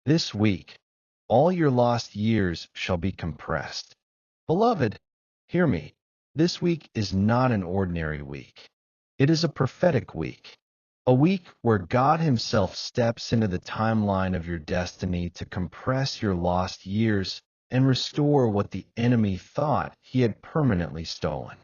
This week, all your lost years shall be compressed. Beloved, hear me. This week is not an ordinary week. It is a prophetic week. A week where God Himself steps into the timeline of your destiny to compress your lost years and restore what the enemy thought he had permanently stolen.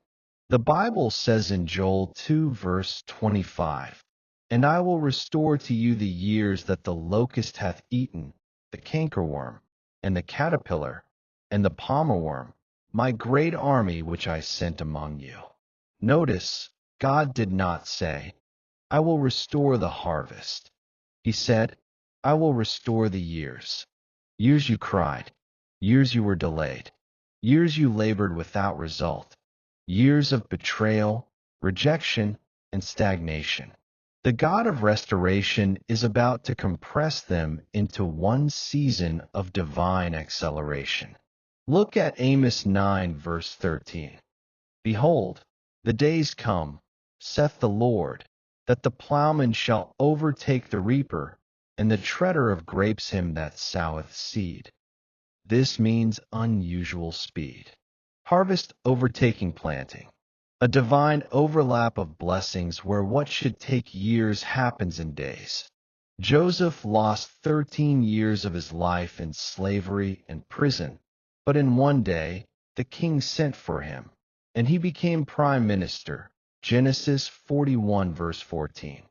The Bible says in Joel 2 verse 25, "And I will restore to you the years that the locust hath eaten, the cankerworm, and the caterpillar, and the palmerworm, my great army which I sent among you." Notice, God did not say, "I will restore the harvest." He said, "I will restore the years." Years you cried, years you were delayed, years you labored without result, years of betrayal, rejection, and stagnation. The God of restoration is about to compress them into one season of divine acceleration. Look at Amos 9 verse 13. "Behold, the days come, saith the Lord, that the plowman shall overtake the reaper, and the treader of grapes him that soweth seed." This means unusual speed. Harvest overtaking planting. A divine overlap of blessings where what should take years happens in days. Joseph lost 13 years of his life in slavery and prison, but in one day the king sent for him, and he became prime minister. Genesis 41 verse 14.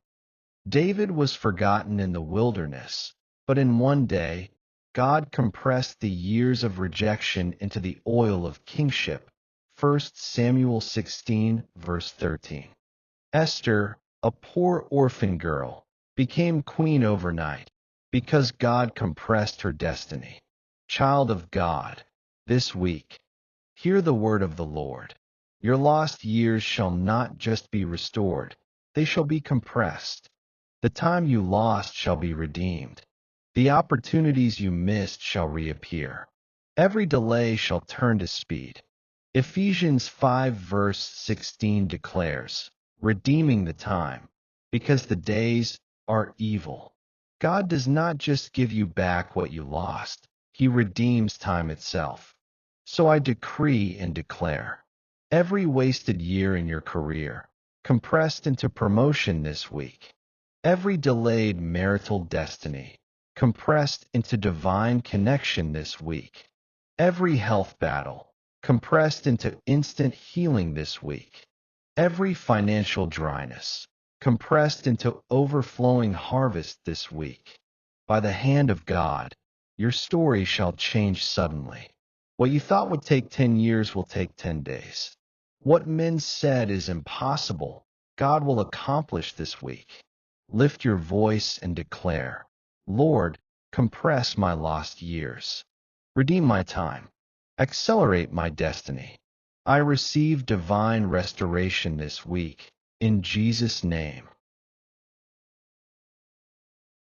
David was forgotten in the wilderness, but in one day God compressed the years of rejection into the oil of kingship. 1 Samuel 16 verse 13. Esther, a poor orphan girl, became queen overnight because God compressed her destiny. Child of God, this week, hear the word of the Lord. Your lost years shall not just be restored, they shall be compressed. The time you lost shall be redeemed. The opportunities you missed shall reappear. Every delay shall turn to speed. Ephesians 5 verse 16 declares, "Redeeming the time, because the days are evil." God does not just give you back what you lost, He redeems time itself. So I decree and declare, every wasted year in your career, compressed into promotion this week. Every delayed marital destiny, compressed into divine connection this week. Every health battle, compressed into instant healing this week. Every financial dryness, compressed into overflowing harvest this week. By the hand of God, your story shall change suddenly. What you thought would take 10 years will take 10 days. What men said is impossible, God will accomplish this week. Lift your voice and declare, "Lord, compress my lost years. Redeem my time. Accelerate my destiny." I receive divine restoration this week, in Jesus' name.